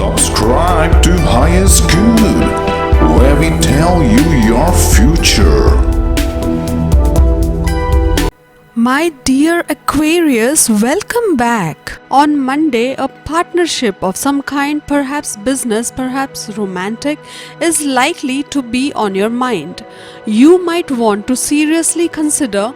Subscribe to Highest Good, where we tell you your future. My dear Aquarius, welcome back. On Monday, a partnership of some kind, perhaps business, perhaps romantic, is likely to be on your mind. You might want to seriously consider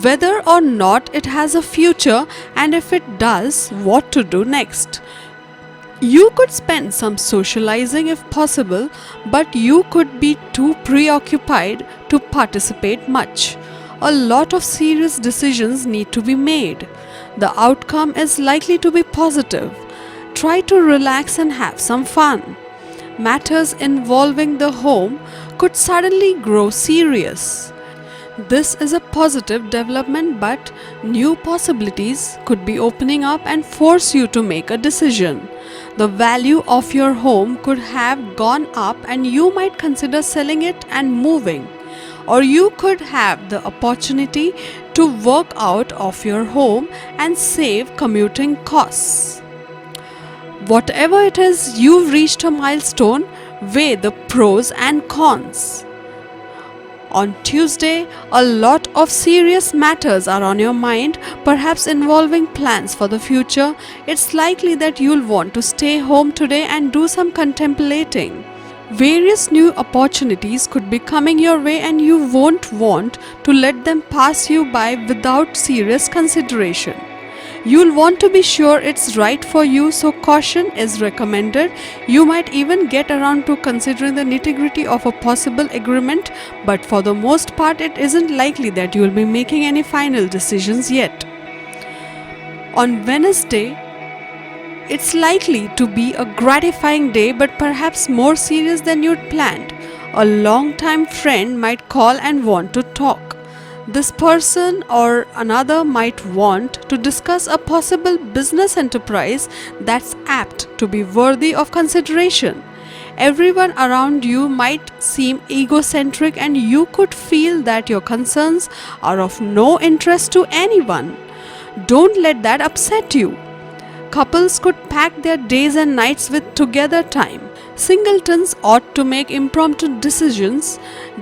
whether or not it has a future, and if it does, what to do next. You could spend some socializing if possible, but you could be too preoccupied to participate much. A lot of serious decisions need to be made. The outcome is likely to be positive. Try to relax and have some fun. Matters involving the home could suddenly grow serious. This is a positive development, but new possibilities could be opening up and force you to make a decision. The value of your home could have gone up and you might consider selling it and moving. Or you could have the opportunity to work out of your home and save commuting costs. Whatever it is, you've reached a milestone. Weigh the pros and cons. On Tuesday, a lot of serious matters are on your mind, perhaps involving plans for the future. It's likely that you'll want to stay home today and do some contemplating. Various new opportunities could be coming your way and you won't want to let them pass you by without serious consideration. You'll want to be sure it's right for you, so caution is recommended. You might even get around to considering the nitty-gritty of a possible agreement, but for the most part it isn't likely that you'll be making any final decisions yet. On Wednesday, it's likely to be a gratifying day, but perhaps more serious than you'd planned. A long-time friend might call and want to talk. This person or another might want to discuss a possible business enterprise that's apt to be worthy of consideration. Everyone around you might seem egocentric and you could feel that your concerns are of no interest to anyone. Don't let that upset you. Couples could pack their days and nights with together time. Singletons ought to make impromptu decisions,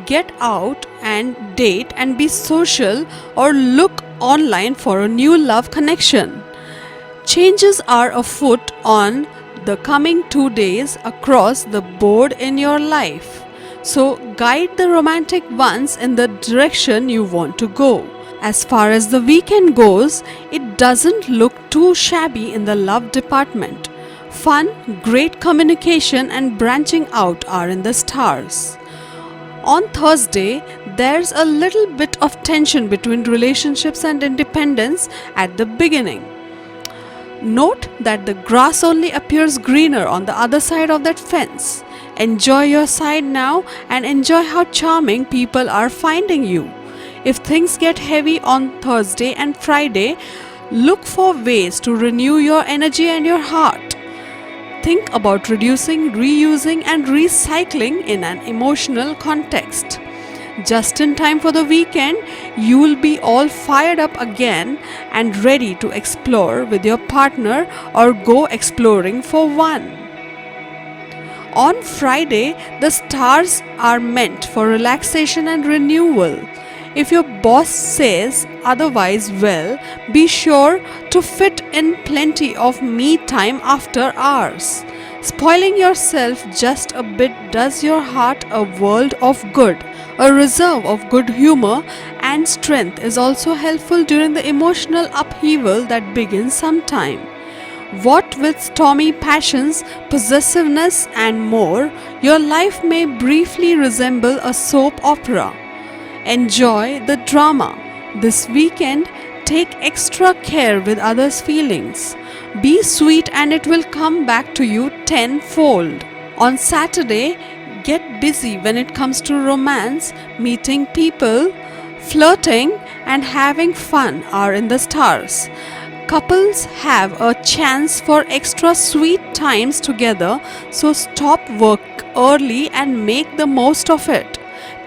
get out and date and be social, or look online for a new love connection. Changes are afoot on the coming 2 days across the board in your life. So guide the romantic ones in the direction you want to go. As far as the weekend goes, it doesn't look too shabby in the love department. Fun, great communication and branching out are in the stars. On Thursday, there's a little bit of tension between relationships and independence at the beginning. Note that the grass only appears greener on the other side of that fence. Enjoy your side now and enjoy how charming people are finding you. If things get heavy on Thursday and Friday, look for ways to renew your energy and your heart. Think about reducing, reusing and recycling in an emotional context. Just in time for the weekend, you will be all fired up again and ready to explore with your partner or go exploring for one. On Friday, the stars are meant for relaxation and renewal. If your boss says otherwise, well, be sure to fit in plenty of me time after hours. Spoiling yourself just a bit does your heart a world of good. A reserve of good humor and strength is also helpful during the emotional upheaval that begins sometime. What with stormy passions, possessiveness and more, your life may briefly resemble a soap opera. Enjoy the drama. This weekend, take extra care with others' feelings. Be sweet and it will come back to you tenfold. On Saturday, get busy when it comes to romance, meeting people, flirting and having fun are in the stars. Couples have a chance for extra sweet times together, so stop work early and make the most of it.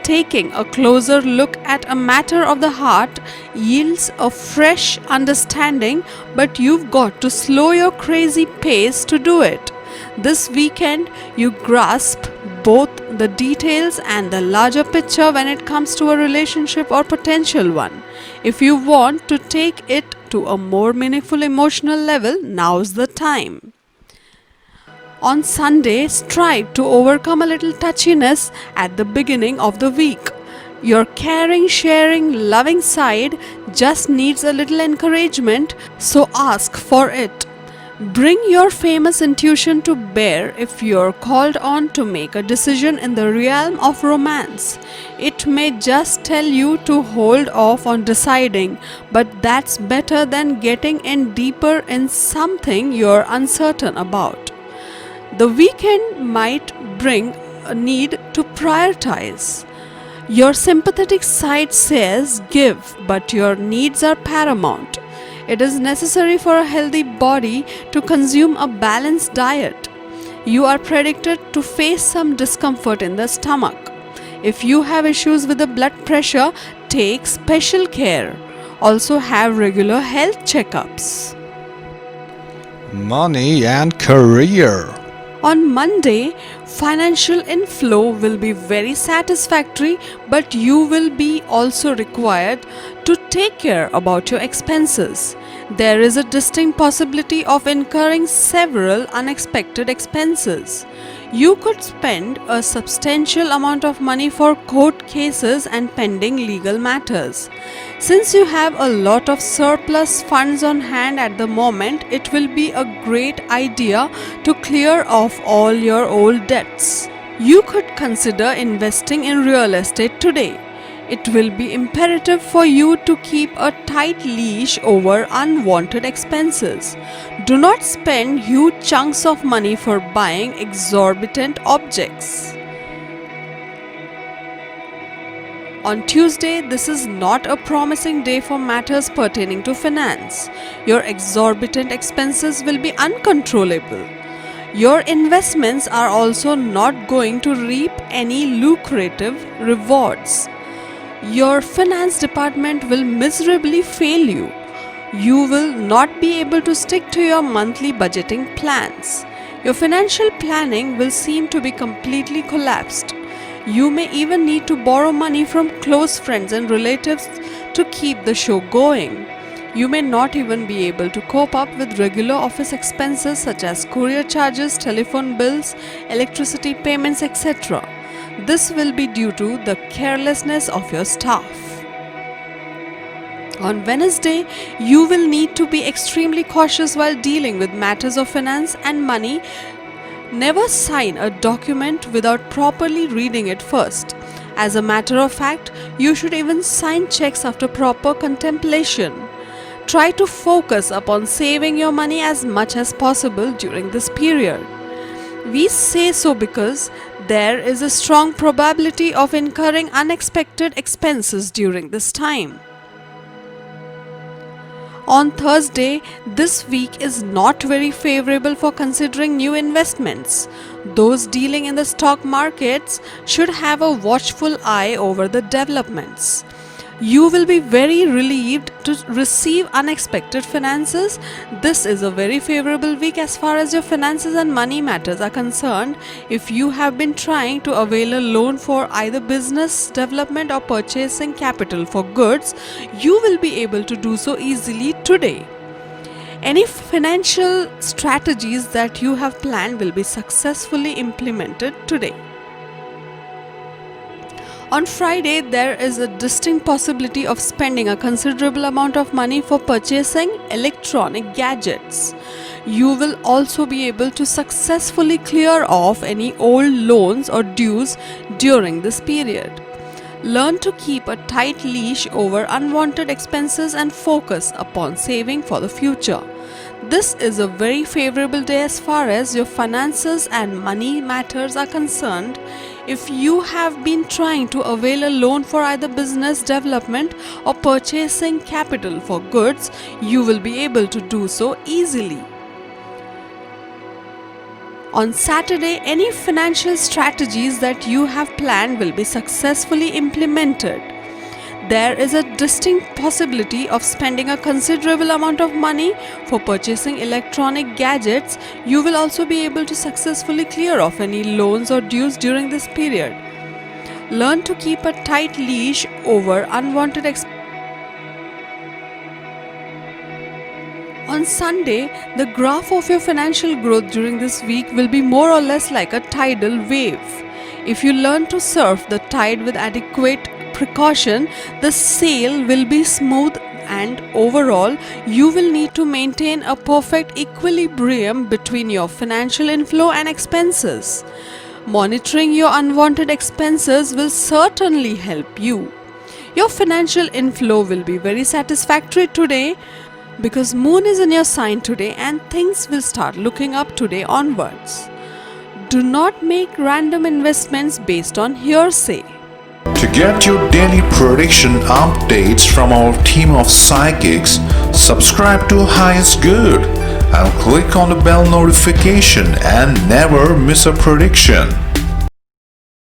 Taking a closer look at a matter of the heart yields a fresh understanding, but you've got to slow your crazy pace to do it. This weekend, you grasp both the details and the larger picture when it comes to a relationship or potential one. If you want to take it to a more meaningful emotional level, now's the time. On Sunday, strive to overcome a little touchiness at the beginning of the week. Your caring, sharing, loving side just needs a little encouragement, so ask for it. Bring your famous intuition to bear if you're called on to make a decision in the realm of romance. It may just tell you to hold off on deciding, but that's better than getting in deeper in something you're uncertain about. The weekend might bring a need to prioritize. Your sympathetic side says give, but your needs are paramount. It is necessary for a healthy body to consume a balanced diet. You are predicted to face some discomfort in the stomach. If you have issues with the blood pressure, take special care. Also have regular health checkups. Money and career. On Monday, financial inflow will be very satisfactory, but you will be also required to take care about your expenses. There is a distinct possibility of incurring several unexpected expenses. You could spend a substantial amount of money for court cases and pending legal matters. Since you have a lot of surplus funds on hand at the moment, it will be a great idea to clear off all your old debts. You could consider investing in real estate today. It will be imperative for you to keep a tight leash over unwanted expenses. Do not spend huge chunks of money for buying exorbitant objects. On Tuesday, this is not a promising day for matters pertaining to finance. Your exorbitant expenses will be uncontrollable. Your investments are also not going to reap any lucrative rewards. Your finance department will miserably fail you. You will not be able to stick to your monthly budgeting plans. Your financial planning will seem to be completely collapsed. You may even need to borrow money from close friends and relatives to keep the show going. You may not even be able to cope up with regular office expenses such as courier charges, telephone bills, electricity payments, etc. This will be due to the carelessness of your staff. On Wednesday, you will need to be extremely cautious while dealing with matters of finance and money. Never sign a document without properly reading it first. As a matter of fact, you should even sign checks after proper contemplation. Try to focus upon saving your money as much as possible during this period. We say so because there is a strong probability of incurring unexpected expenses during this time. On Thursday, this week is not very favorable for considering new investments. Those dealing in the stock markets should have a watchful eye over the developments. You will be very relieved to receive unexpected finances. This is a very favorable week as far as your finances and money matters are concerned. If you have been trying to avail a loan for either business development or purchasing capital for goods, you will be able to do so easily today. Any financial strategies that you have planned will be successfully implemented today. On Friday, there is a distinct possibility of spending a considerable amount of money for purchasing electronic gadgets. You will also be able to successfully clear off any old loans or dues during this period. Learn to keep a tight leash over unwanted expenses and focus upon saving for the future. This is a very favorable day as far as your finances and money matters are concerned. If you have been trying to avail a loan for either business development or purchasing capital for goods, you will be able to do so easily. On Saturday, any financial strategies that you have planned will be successfully implemented. There is a distinct possibility of spending a considerable amount of money for purchasing electronic gadgets. You will also be able to successfully clear off any loans or dues during this period. Learn to keep a tight leash over unwanted expenses. On Sunday, the graph of your financial growth during this week will be more or less like a tidal wave. If you learn to surf the tide with adequate precaution, the sail will be smooth, and overall, you will need to maintain a perfect equilibrium between your financial inflow and expenses. Monitoring your unwanted expenses will certainly help you. Your financial inflow will be very satisfactory today because Moon is in your sign today and things will start looking up today onwards. Do not make random investments based on hearsay. To get your daily prediction updates from our team of psychics, subscribe to Highest Good and click on the bell notification and never miss a prediction.